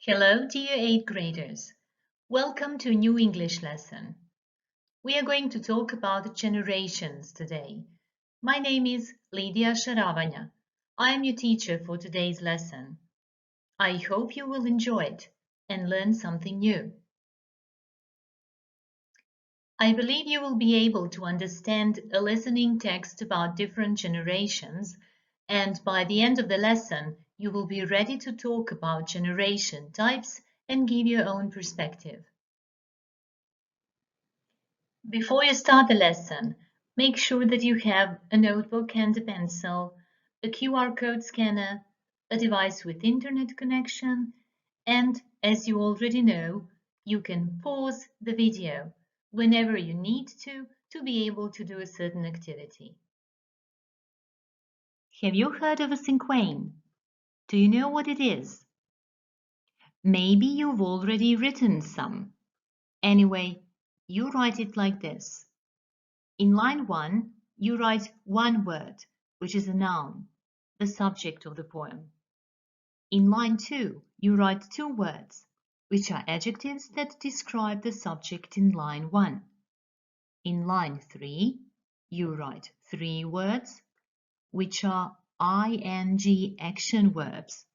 Hello, dear 8th graders. Welcome to a new English lesson. We are going to talk about generations today. My name is Lidija Šaravanja. I am your teacher for today's lesson. I hope you will enjoy it and learn something new. I believe you will be able to understand a listening text about different generations, and by the end of the lesson, you will be ready to talk about generation types and give your own perspective. Before you start the lesson, make sure that you have a notebook and a pencil, a QR code scanner, a device with internet connection, and as you already know, you can pause the video whenever you need to be able to do a certain activity. Have you heard of a cinquain? Do you know what it is? Maybe you've already written some. Anyway, you write it like this. In line 1, you write one word, which is a noun, the subject of the poem. In line 2, you write two words, which are adjectives that describe the subject in line 1. In line 3, you write three words, which are ing action verbs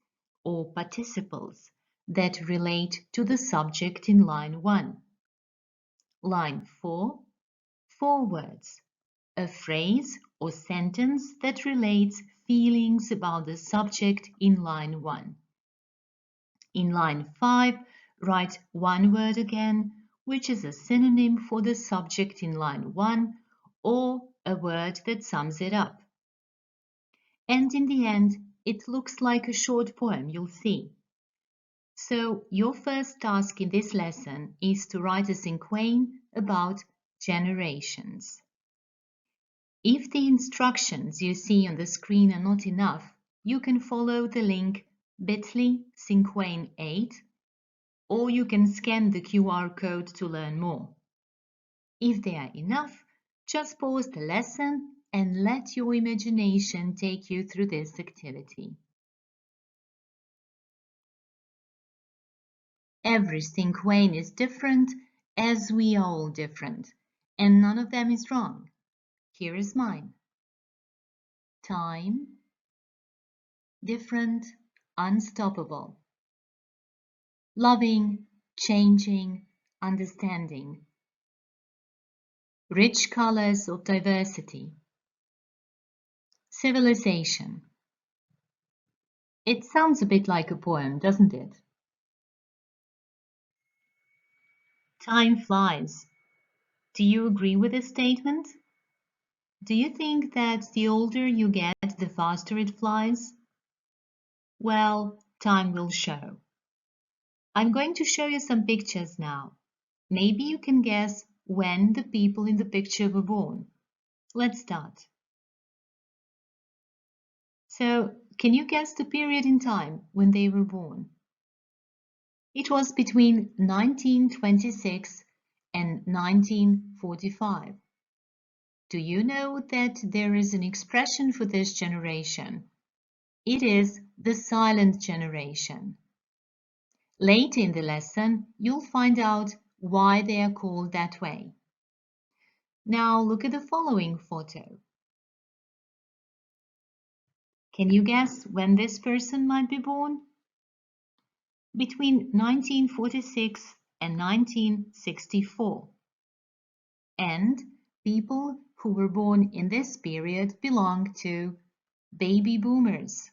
or participles that relate to the subject in line 1. Line 4, four words, a phrase or sentence that relates feelings about the subject in line 1. In line 5, write one word again, which is a synonym for the subject in line 1 or a word that sums it up. And in the end, it looks like a short poem, you'll see. So your first task in this lesson is to write a cinquain about generations. If the instructions you see on the screen are not enough, you can follow the link bit.ly/cinquain8 or you can scan the QR code to learn more. If they are enough, just pause the lesson and let your imagination take you through this activity. Every cinquain is different, as we are all different, and none of them is wrong. Here is mine. Time, different, unstoppable. Loving, changing, understanding. Rich colors of diversity. Civilization. It sounds a bit like a poem, doesn't it? Time flies. Do you agree with this statement? Do you think that the older you get, the faster it flies? Well, time will show. I'm going to show you some pictures now. Maybe you can guess when the people in the picture were born. Let's start. So, can you guess the period in time when they were born? It was between 1926 and 1945. Do you know that there is an expression for this generation? It is the silent generation. Later in the lesson, you'll find out why they are called that way. Now look at the following photo. Can you guess when this person might be born? Between 1946 and 1964. And people who were born in this period belong to baby boomers.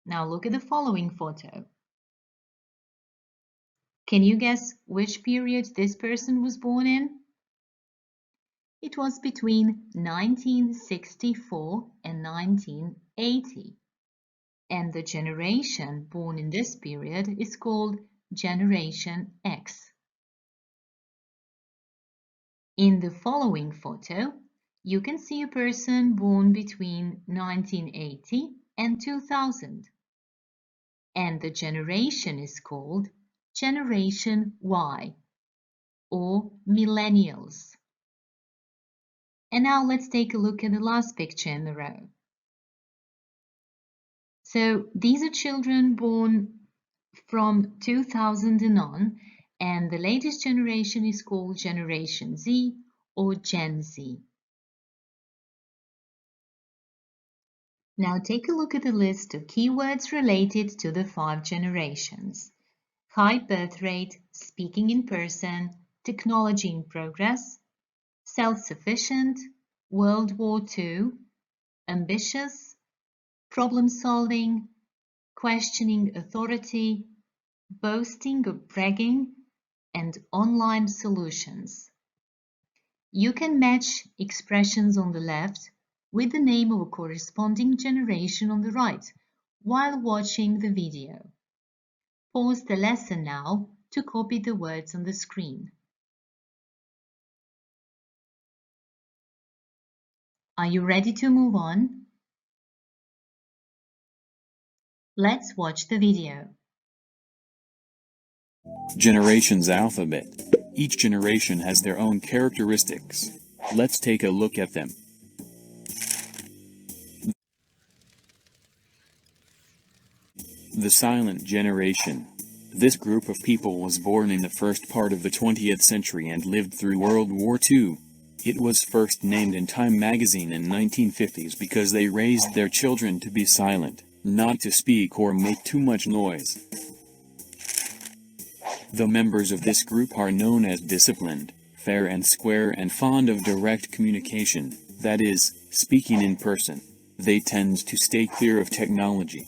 Now look at the following photo. Can you guess which period this person was born in? It was between 1964 and 1980. And the generation born in this period is called Generation X. In the following photo, you can see a person born between 1980 and 2000. And the generation is called Generation Y or Millennials. And now let's take a look at the last picture in the row. So these are children born from 2000 and on, and the latest generation is called Generation Z or Gen Z. Now take a look at the list of keywords related to the 5 generations. High birth rate, speaking in person, technology in progress, self-sufficient, World War II, ambitious, problem-solving, questioning authority, boasting or bragging, and online solutions. You can match expressions on the left with the name of a corresponding generation on the right while watching the video. Pause the lesson now to copy the words on the screen. Are you ready to move on? Let's watch the video. Generations alphabet. Each generation has their own characteristics. Let's take a look at them. The silent generation. This group of people was born in the first part of the 20th century and lived through World War II. It was first named in Time magazine in 1950s because they raised their children to be silent, not to speak or make too much noise. The members of this group are known as disciplined, fair and square and fond of direct communication, that is, speaking in person. They tend to stay clear of technology.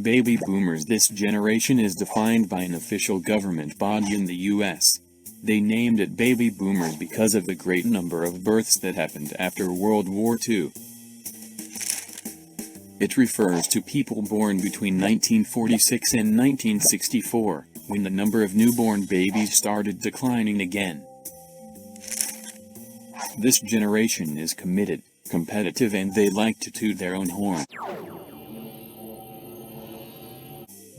Baby boomers. This generation is defined by an official government body in the US. They named it baby boomers because of the great number of births that happened after World War II. It refers to people born between 1946 and 1964, when the number of newborn babies started declining again. This generation is committed, competitive, and they like to toot their own horn.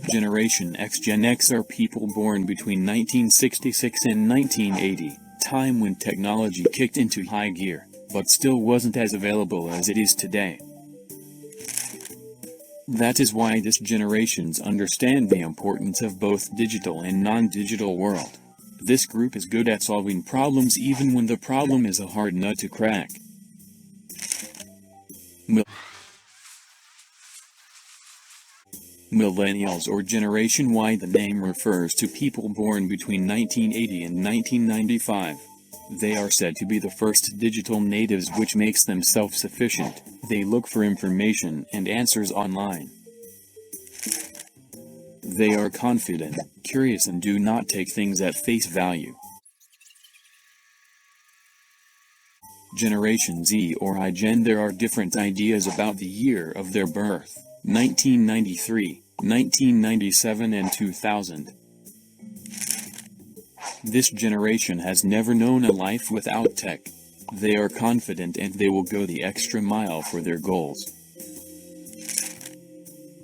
Generation X. Gen X are people born between 1966 and 1980, time when technology kicked into high gear, but still wasn't as available as it is today. That is why this generations understand the importance of both digital and non-digital world. This group is good at solving problems even when the problem is a hard nut to crack. Millennials or Generation Y. The name refers to people born between 1980 and 1995. They are said to be the first digital natives, which makes them self-sufficient. They look for information and answers online. They are confident, curious, and do not take things at face value. Generation Z or I-Gen. There are different ideas about the year of their birth: 1993, 1997, and 2000. This generation has never known a life without tech. They are confident and they will go the extra mile for their goals.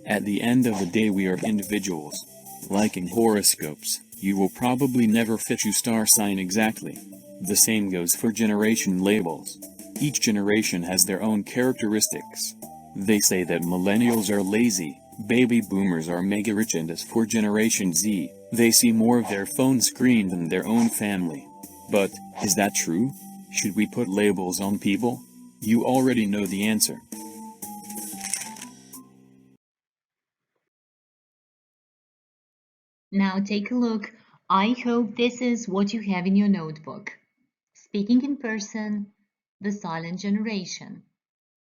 At the end of the day, we are individuals. Like in horoscopes, you will probably never fit your star sign exactly. The same goes for generation labels. Each generation has their own characteristics. They say that millennials are lazy, baby boomers are mega rich, and as for Generation Z, they see more of their phone screen than their own family. But, is that true? Should we put labels on people? You already know the answer. Now take a look. I hope this is what you have in your notebook. Speaking in person, the silent generation.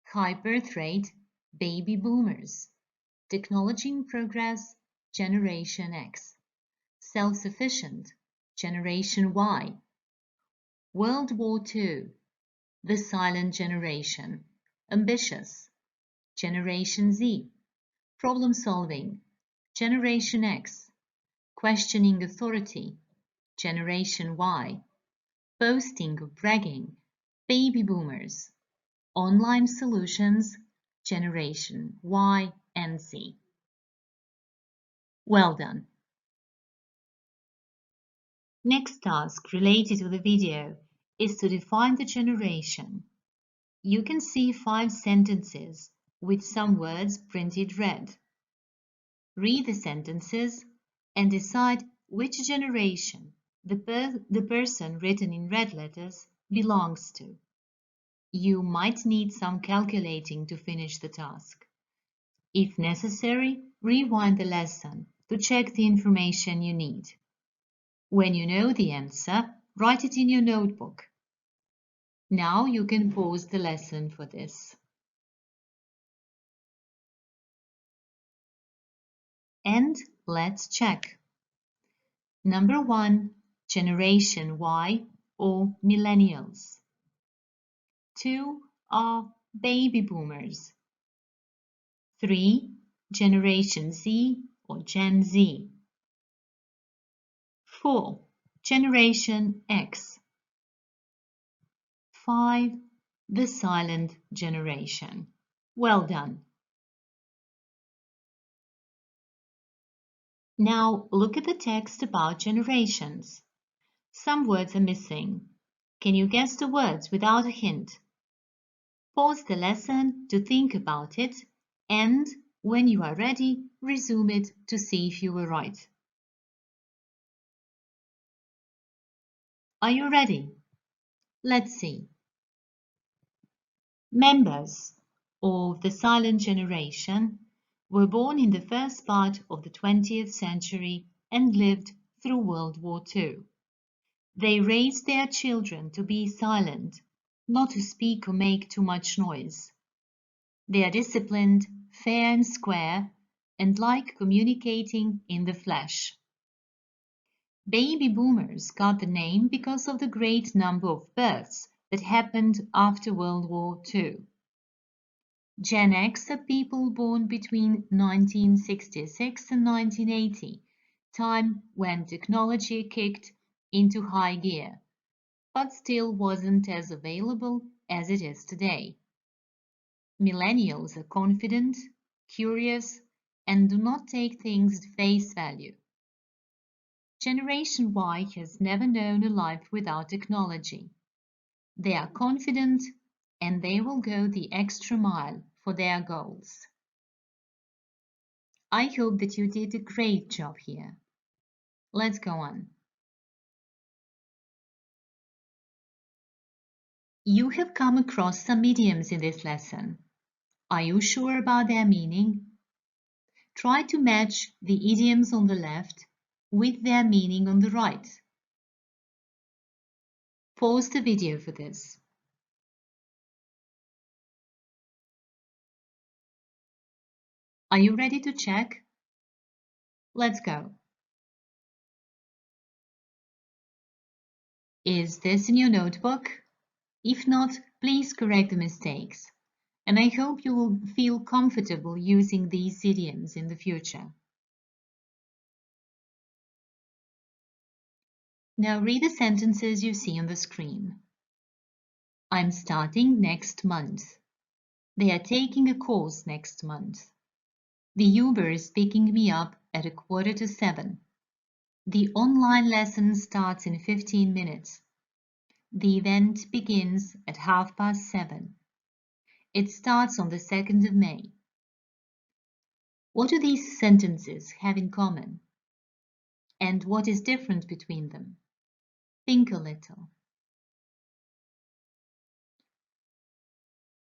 High birth rate, baby boomers. Technology in progress, Generation X. Self-sufficient, Generation Y. World War II, the silent generation. Ambitious, Generation Z. Problem-solving, Generation X. Questioning authority, Generation Y. Boasting or bragging, baby boomers. Online solutions, Generation Y and Z. Well done. Next task related to the video is to define the generation. You can see 5 sentences with some words printed red. Read the sentences and decide which generation the person written in red letters belongs to. You might need some calculating to finish the task. If necessary, rewind the lesson to check the information you need. When you know the answer, write it in your notebook. Now you can pause the lesson for this. And let's check. Number 1, Generation Y or Millennials. 2 are Baby Boomers. 3, Generation Z or Gen Z. 4, Generation X. 5, the silent generation. Well done. Now look at the text about generations. Some words are missing. Can you guess the words without a hint? Pause the lesson to think about it and, when you are ready, resume it to see if you were right. Are you ready? Let's see. Members of the silent generation were born in the first part of the 20th century and lived through World War II. They raised their children to be silent, not to speak or make too much noise. They are disciplined, fair and square, and like communicating in the flesh. Baby boomers got the name because of the great number of births that happened after World War II. Gen X are people born between 1966 and 1980, time when technology kicked into high gear, but still wasn't as available as it is today. Millennials are confident, curious, and do not take things at face value. Generation Y has never known a life without technology. They are confident and they will go the extra mile for their goals. I hope that you did a great job here. Let's go on. You have come across some idioms in this lesson. Are you sure about their meaning? Try to match the idioms on the left with their meaning on the right. Pause the video for this. Are you ready to check? Let's go. Is this in your notebook? If not, please correct the mistakes. And I hope you will feel comfortable using these idioms in the future. Now read the sentences you see on the screen. I'm starting next month. They are taking a course next month. The Uber is picking me up at 6:45. The online lesson starts in 15 minutes. The event begins at 7:30. It starts on the 2nd of May. What do these sentences have in common? And what is different between them? Think a little.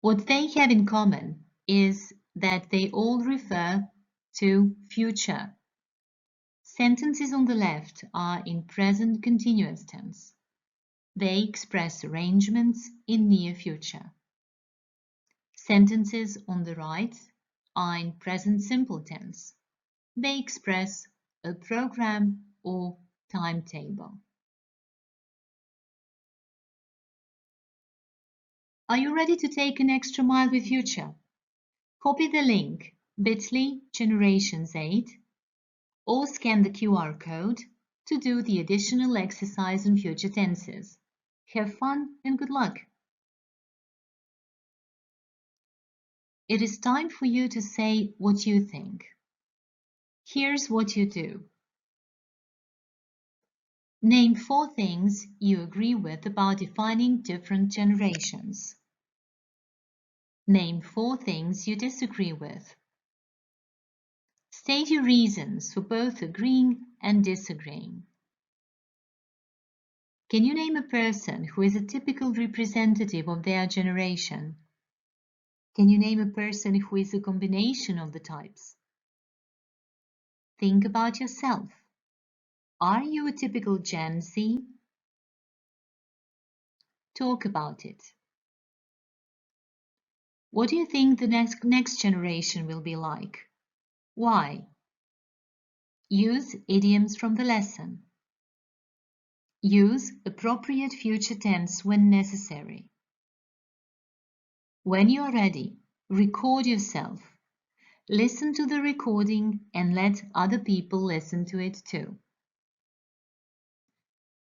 What they have in common is that they all refer to future. Sentences on the left are in present continuous tense. They express arrangements in near future. Sentences on the right are in present simple tense. They express a program or timetable. Are you ready to take an extra mile with future? Copy the link bit.ly generations 8 or scan the QR code to do the additional exercise in future tenses. Have fun and good luck! It is time for you to say what you think. Here's what you do. Name 4 things you agree with about defining different generations. Name 4 things you disagree with. State your reasons for both agreeing and disagreeing. Can you name a person who is a typical representative of their generation? Can you name a person who is a combination of the types? Think about yourself. Are you a typical Gen Z? Talk about it. What do you think the next generation will be like? Why? Use idioms from the lesson. Use appropriate future tense when necessary. When you are ready, record yourself. Listen to the recording and let other people listen to it too.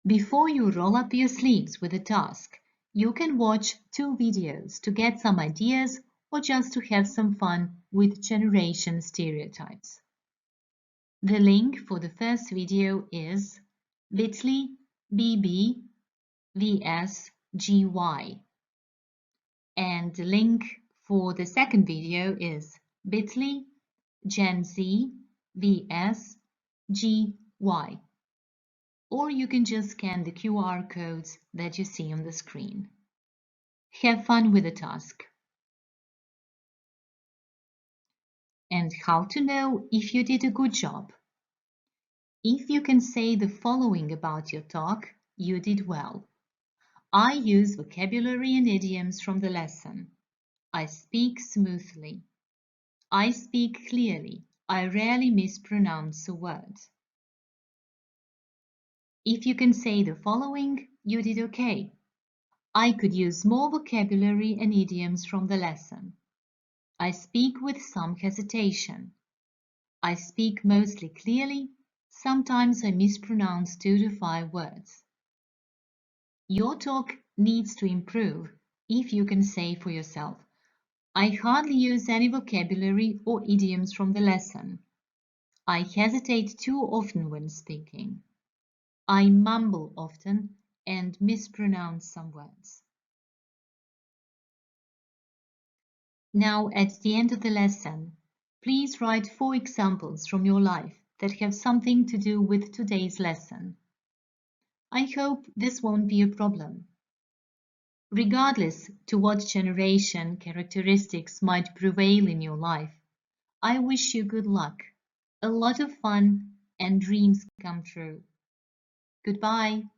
Before you roll up your sleeves with a task, you can watch 2 videos to get some ideas or just to have some fun with generation stereotypes. The link for the first video is bit.ly/bb/vsgy, and the link for the second video is bit.ly/GenZ/vsgy, or you can just scan the QR codes that you see on the screen. Have fun with the task. And how to know if you did a good job? If you can say the following about your talk, you did well. I use vocabulary and idioms from the lesson. I speak smoothly. I speak clearly. I rarely mispronounce a word. If you can say the following, you did okay. I could use more vocabulary and idioms from the lesson. I speak with some hesitation. I speak mostly clearly. Sometimes I mispronounce 2 to 5 words. Your talk needs to improve if you can say for yourself, I hardly use any vocabulary or idioms from the lesson. I hesitate too often when speaking. I mumble often and mispronounce some words. Now, at the end of the lesson, please write 4 examples from your life that have something to do with today's lesson. I hope this won't be a problem. Regardless to what generation characteristics might prevail in your life, I wish you good luck, a lot of fun, and dreams come true. Goodbye.